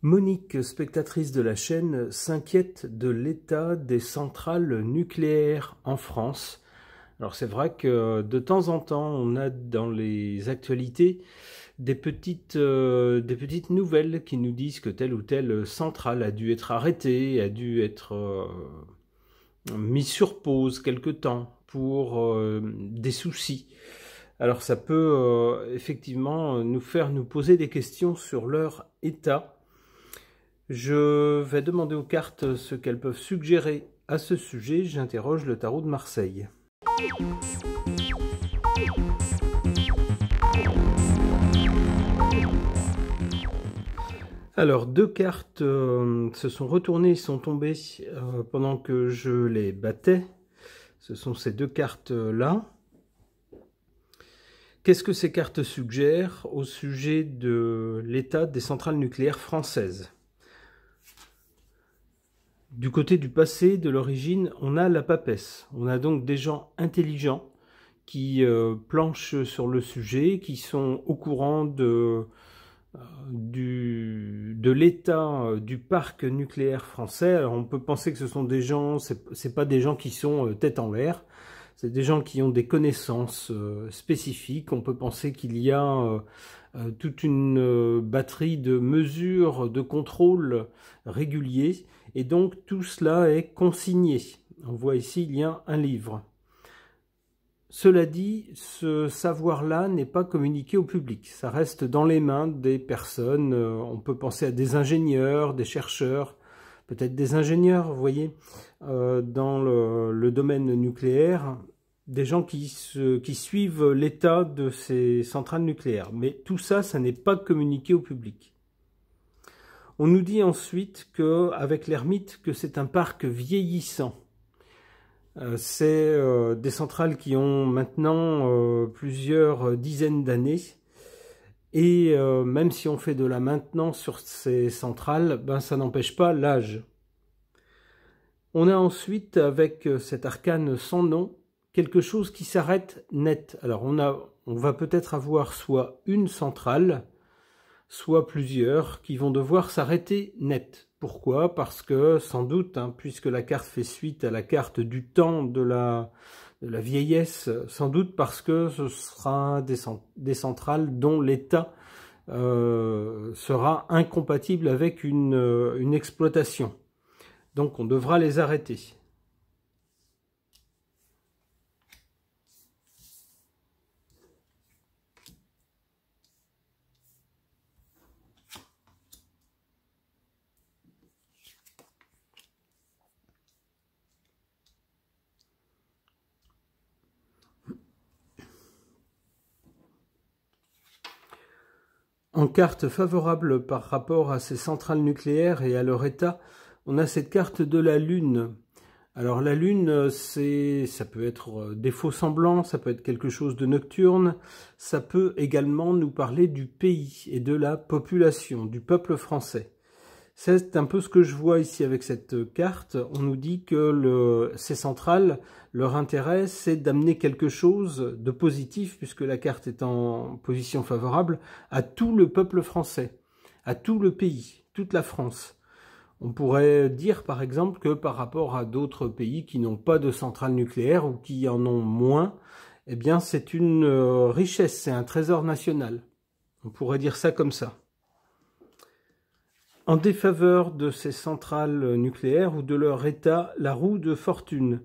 Monique, spectatrice de la chaîne, s'inquiète de l'état des centrales nucléaires en France. Alors c'est vrai que de temps en temps, on a dans les actualités des petites nouvelles qui nous disent que telle ou telle centrale a dû être arrêtée, a dû être mise sur pause quelque temps pour des soucis. Alors ça peut effectivement nous faire nous poser des questions sur leur état. Je vais demander aux cartes ce qu'elles peuvent suggérer à ce sujet. J'interroge le tarot de Marseille. Alors, deux cartes se sont retournées et sont tombées pendant que je les battais. Ce sont ces deux cartes-là. Qu'est-ce que ces cartes suggèrent au sujet de l'état des centrales nucléaires françaises ? Du côté du passé, de l'origine, on a la papesse. On a donc des gens intelligents qui planchent sur le sujet, qui sont au courant de l'état du parc nucléaire français. Alors on peut penser que ce sont des gens, c'est pas des gens qui sont tête en l'air, c'est des gens qui ont des connaissances spécifiques. On peut penser qu'il y a toute une batterie de mesures de contrôle réguliers, et donc tout cela est consigné. On voit ici, il y a un livre. Cela dit, ce savoir-là n'est pas communiqué au public. Ça reste dans les mains des personnes. On peut penser à des ingénieurs, des chercheurs, peut-être des ingénieurs, vous voyez, dans le domaine nucléaire, des gens qui suivent l'état de ces centrales nucléaires. Mais tout ça, ça n'est pas communiqué au public. On nous dit ensuite qu'avec l'ermite, que c'est un parc vieillissant. C'est des centrales qui ont maintenant plusieurs dizaines d'années, et même si on fait de la maintenance sur ces centrales, ben, ça n'empêche pas l'âge. On a ensuite, avec cet arcane sans nom, quelque chose qui s'arrête net. Alors on va peut-être avoir soit une centrale, soit plusieurs qui vont devoir s'arrêter net. Pourquoi? Parce que, sans doute, puisque la carte fait suite à la carte du temps de la vieillesse, sans doute parce que ce sera des centrales dont l'état sera incompatible avec une exploitation. Donc on devra les arrêter. En carte favorable par rapport à ces centrales nucléaires et à leur état, on a cette carte de la Lune. Alors la Lune, ça peut être des faux semblants, ça peut être quelque chose de nocturne, ça peut également nous parler du pays et de la population, du peuple français. C'est un peu ce que je vois ici avec cette carte. On nous dit que ces centrales, leur intérêt, c'est d'amener quelque chose de positif, puisque la carte est en position favorable, à tout le peuple français, à tout le pays, toute la France. On pourrait dire par exemple que par rapport à d'autres pays qui n'ont pas de centrales nucléaires ou qui en ont moins, eh bien c'est une richesse, c'est un trésor national. On pourrait dire ça comme ça. En défaveur de ces centrales nucléaires ou de leur état, la roue de fortune.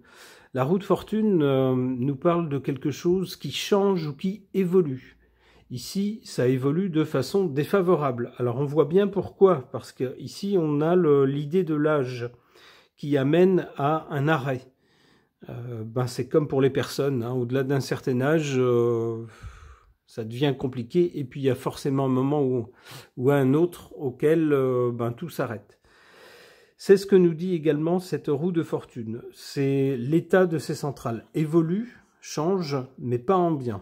La roue de fortune nous parle de quelque chose qui change ou qui évolue. Ici, ça évolue de façon défavorable. Alors on voit bien pourquoi, parce que ici on a l'idée de l'âge qui amène à un arrêt. C'est comme pour les personnes, au-delà d'un certain âge, ça devient compliqué, et puis il y a forcément un moment ou un autre auquel tout s'arrête. C'est ce que nous dit également cette roue de fortune. C'est l'état de ces centrales évolue, change, mais pas en bien.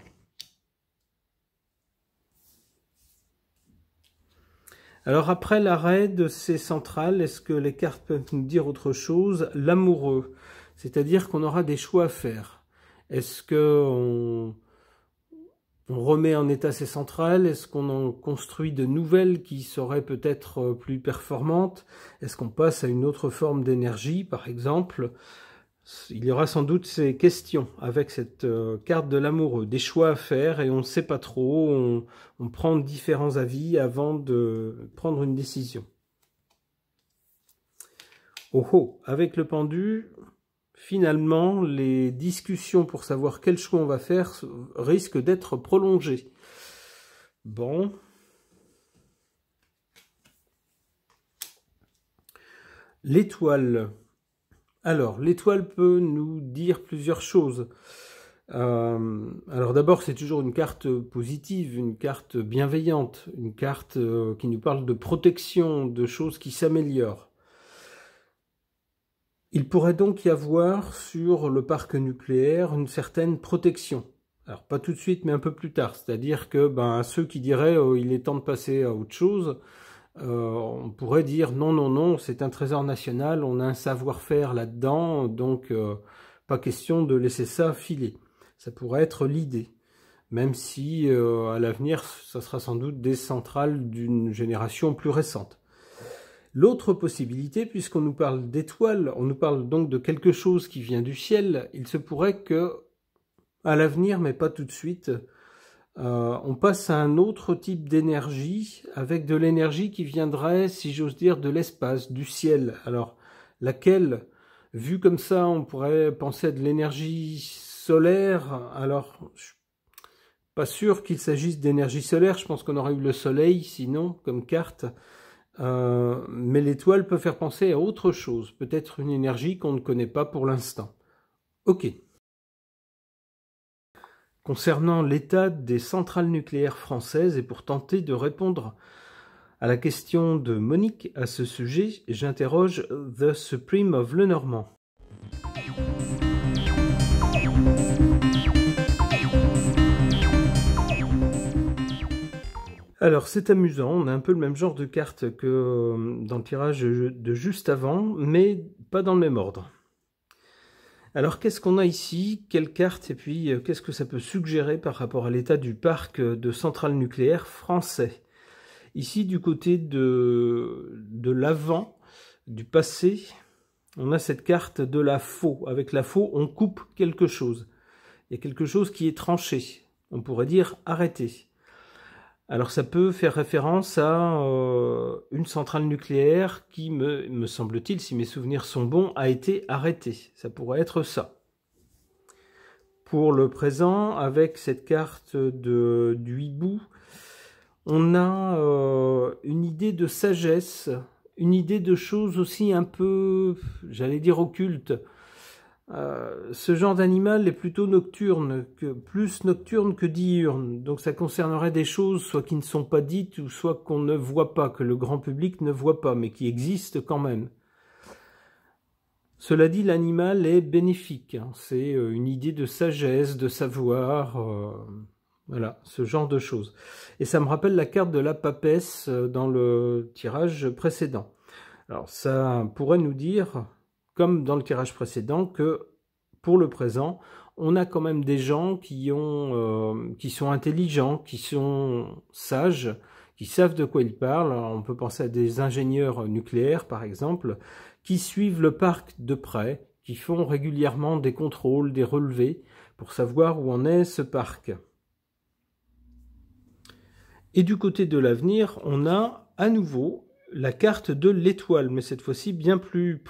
Alors après l'arrêt de ces centrales, est-ce que les cartes peuvent nous dire autre chose? L'amoureux, c'est-à-dire qu'on aura des choix à faire. Est-ce que remet en état ces centrales? Est-ce qu'on en construit de nouvelles qui seraient peut-être plus performantes? Est-ce qu'on passe à une autre forme d'énergie, par exemple? Il y aura sans doute ces questions avec cette carte de l'amoureux, des choix à faire et on ne sait pas trop, on prend différents avis avant de prendre une décision. Oh oh, avec le pendu, finalement, les discussions pour savoir quel choix on va faire risquent d'être prolongées. Bon. L'étoile. Alors, l'étoile peut nous dire plusieurs choses. Alors d'abord, c'est toujours une carte positive, une carte bienveillante, une carte qui nous parle de protection, de choses qui s'améliorent. Il pourrait donc y avoir sur le parc nucléaire une certaine protection. Alors pas tout de suite, mais un peu plus tard. C'est-à-dire que ceux qui diraient il est temps de passer à autre chose, on pourrait dire non, non, non, c'est un trésor national, on a un savoir-faire là-dedans, donc pas question de laisser ça filer. Ça pourrait être l'idée, même si à l'avenir, ça sera sans doute des centrales d'une génération plus récente. L'autre possibilité, puisqu'on nous parle d'étoiles, on nous parle donc de quelque chose qui vient du ciel, il se pourrait que, à l'avenir, mais pas tout de suite, on passe à un autre type d'énergie, avec de l'énergie qui viendrait, si j'ose dire, de l'espace, du ciel. Alors, laquelle, vue comme ça, on pourrait penser à de l'énergie solaire. Alors, je suis pas sûr qu'il s'agisse d'énergie solaire, je pense qu'on aurait eu le soleil, sinon, comme carte. Mais l'étoile peut faire penser à autre chose, peut-être une énergie qu'on ne connaît pas pour l'instant. Ok. Concernant l'état des centrales nucléaires françaises, et pour tenter de répondre à la question de Monique à ce sujet, j'interroge The Supreme of Lenormand. Alors c'est amusant, on a un peu le même genre de carte que dans le tirage de juste avant, mais pas dans le même ordre. Alors qu'est-ce qu'on a ici? Quelle carte? Et puis qu'est-ce que ça peut suggérer par rapport à l'état du parc de centrales nucléaires français? Ici du côté de l'avant, du passé, on a cette carte de la faux. Avec la faux, on coupe quelque chose. Il y a quelque chose qui est tranché. On pourrait dire arrêté. Alors ça peut faire référence à une centrale nucléaire qui, me semble-t-il, si mes souvenirs sont bons, a été arrêtée. Ça pourrait être ça. Pour le présent, avec cette carte du hibou, on a une idée de sagesse, une idée de choses aussi un peu, j'allais dire occultes. Ce genre d'animal est plutôt nocturne, plus nocturne que diurne, donc ça concernerait des choses soit qui ne sont pas dites ou soit qu'on ne voit pas, que le grand public ne voit pas, mais qui existent quand même. Cela dit, l'animal est bénéfique, hein. C'est une idée de sagesse, de savoir, voilà, ce genre de choses. Et ça me rappelle la carte de la papesse dans le tirage précédent. Alors ça pourrait nous dire, comme dans le tirage précédent, que pour le présent, on a quand même des gens qui sont intelligents, qui sont sages, qui savent de quoi ils parlent. Alors, on peut penser à des ingénieurs nucléaires, par exemple, qui suivent le parc de près, qui font régulièrement des contrôles, des relevés, pour savoir où en est ce parc. Et du côté de l'avenir, on a à nouveau la carte de l'étoile, mais cette fois-ci bien plus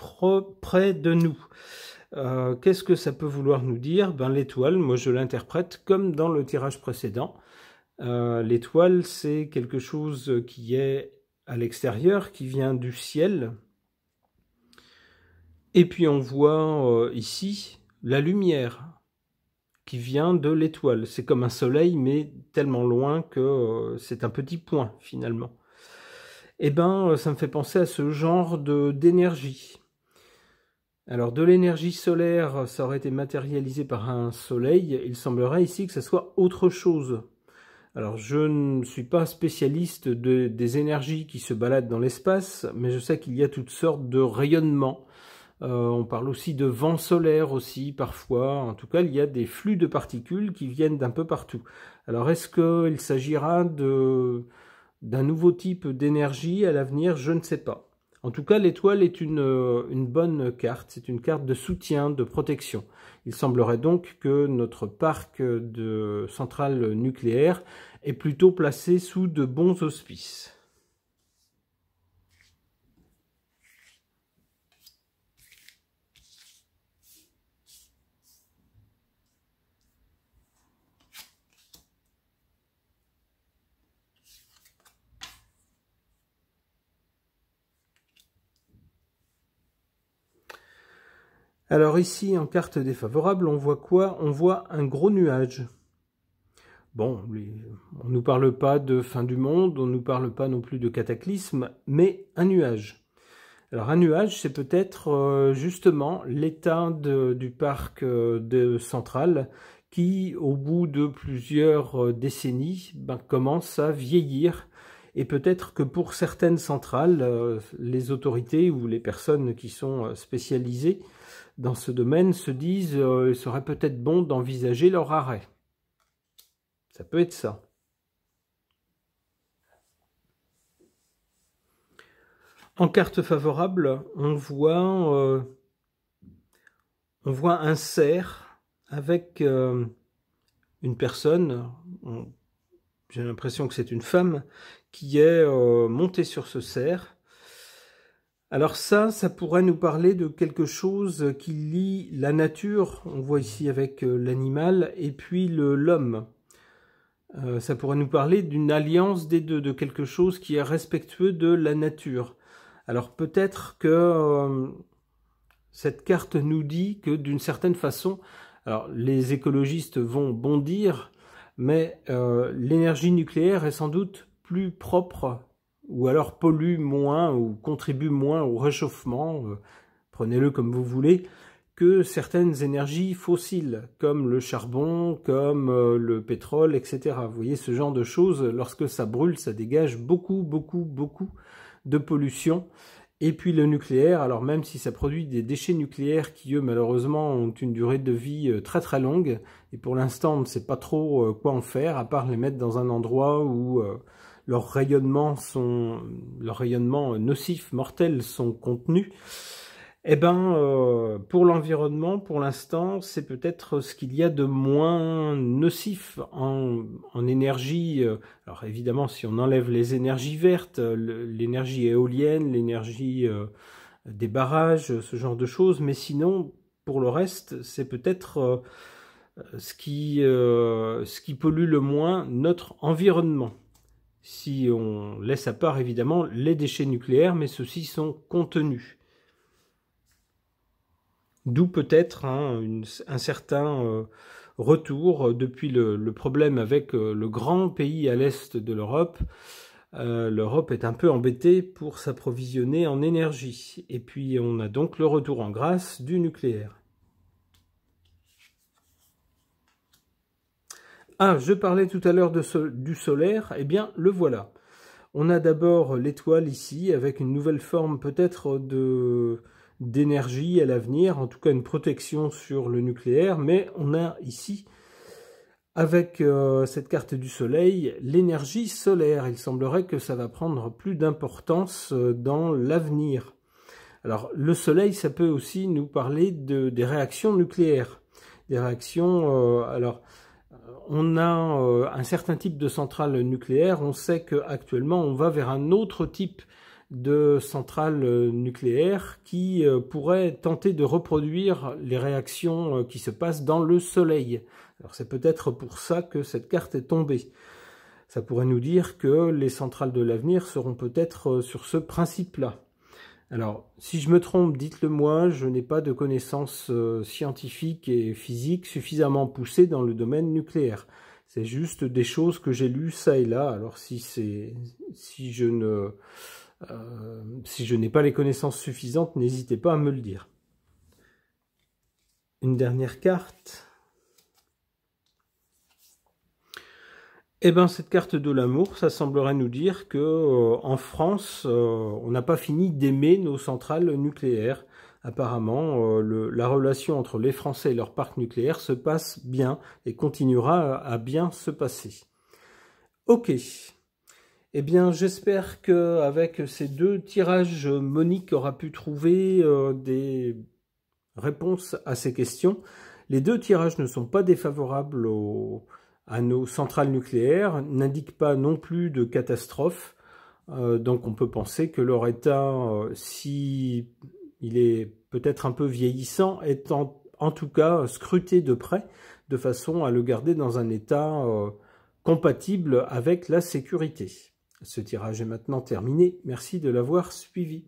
près de nous. Qu'est-ce que ça peut vouloir nous dire? L'étoile, moi je l'interprète comme dans le tirage précédent. L'étoile, c'est quelque chose qui est à l'extérieur, qui vient du ciel. Et puis on voit ici la lumière qui vient de l'étoile. C'est comme un soleil, mais tellement loin que c'est un petit point finalement. Eh ben, ça me fait penser à ce genre d'énergie. Alors, de l'énergie solaire, ça aurait été matérialisé par un soleil. Il semblerait ici que ce soit autre chose. Alors, je ne suis pas spécialiste des énergies qui se baladent dans l'espace, mais je sais qu'il y a toutes sortes de rayonnements, On parle aussi de vent solaire aussi parfois. En tout cas, il y a des flux de particules qui viennent d'un peu partout. Alors, est-ce qu'il s'agira d'un nouveau type d'énergie à l'avenir? Je ne sais pas. En tout cas, l'étoile est une bonne carte. C'est une carte de soutien, de protection. Il semblerait donc que notre parc de centrales nucléaires est plutôt placé sous de bons auspices. Alors ici, en carte défavorable, on voit quoi? On voit un gros nuage. Bon, on ne nous parle pas de fin du monde, on ne nous parle pas non plus de cataclysme, mais un nuage. Alors un nuage, c'est peut-être justement l'état du parc de centrale qui, au bout de plusieurs décennies, commence à vieillir. Et peut-être que pour certaines centrales, les autorités ou les personnes qui sont spécialisées dans ce domaine se disent il serait peut-être bon d'envisager leur arrêt. Ça peut être ça. En carte favorable, on voit un cerf avec une personne, j'ai l'impression que c'est une femme, qui est montée sur ce cerf. Alors ça pourrait nous parler de quelque chose qui lie la nature, on voit ici avec l'animal, et puis l'homme. Ça pourrait nous parler d'une alliance des deux, de quelque chose qui est respectueux de la nature. Alors peut-être que cette carte nous dit que d'une certaine façon, alors les écologistes vont bondir, mais l'énergie nucléaire est sans doute plus propre, ou alors pollue moins, ou contribue moins au réchauffement, prenez-le comme vous voulez, que certaines énergies fossiles, comme le charbon, comme le pétrole, etc. Vous voyez, ce genre de choses, lorsque ça brûle, ça dégage beaucoup de pollution. Et puis le nucléaire, alors même si ça produit des déchets nucléaires qui, eux, malheureusement, ont une durée de vie très longue, et pour l'instant, on ne sait pas trop quoi en faire, à part les mettre dans un endroit où leurs rayonnements nocifs, mortels, sont contenus. Eh ben, pour l'environnement, pour l'instant, c'est peut-être ce qu'il y a de moins nocif en énergie. Alors évidemment, si on enlève les énergies vertes, l'énergie éolienne, l'énergie des barrages, ce genre de choses, mais sinon, pour le reste, c'est peut-être ce qui pollue le moins notre environnement. Si on laisse à part, évidemment, les déchets nucléaires, mais ceux-ci sont contenus. D'où peut-être un certain retour depuis le problème avec le grand pays à l'est de l'Europe. L'Europe est un peu embêtée pour s'approvisionner en énergie. Et puis on a donc le retour en grâce du nucléaire. Ah, je parlais tout à l'heure du solaire, eh bien le voilà. On a d'abord l'étoile ici, avec une nouvelle forme peut-être d'énergie à l'avenir, en tout cas une protection sur le nucléaire, mais on a ici, avec cette carte du soleil, l'énergie solaire. Il semblerait que ça va prendre plus d'importance dans l'avenir. Alors le soleil, ça peut aussi nous parler des réactions nucléaires. Des réactions, on a un certain type de centrale nucléaire, on sait qu'actuellement on va vers un autre type de centrale nucléaire qui pourrait tenter de reproduire les réactions qui se passent dans le Soleil. Alors c'est peut-être pour ça que cette carte est tombée. Ça pourrait nous dire que les centrales de l'avenir seront peut-être sur ce principe-là. Alors, si je me trompe, dites-le moi, je n'ai pas de connaissances scientifiques et physiques suffisamment poussées dans le domaine nucléaire. C'est juste des choses que j'ai lues ça et là. Alors si je n'ai pas les connaissances suffisantes, n'hésitez pas à me le dire. Une dernière carte. Eh bien, cette carte de l'amour, ça semblerait nous dire que en France, on n'a pas fini d'aimer nos centrales nucléaires. apparemment, la relation entre les Français et leur parc nucléaire se passe bien et continuera à bien se passer. Ok. Eh bien, j'espère qu'avec ces 2 tirages, Monique aura pu trouver des réponses à ces questions. Les 2 tirages ne sont pas défavorables à nos centrales nucléaires, n'indiquent pas non plus de catastrophe. Donc on peut penser que leur état, si il est peut-être un peu vieillissant, est en tout cas scruté de près, de façon à le garder dans un état compatible avec la sécurité. Ce tirage est maintenant terminé. Merci de l'avoir suivi.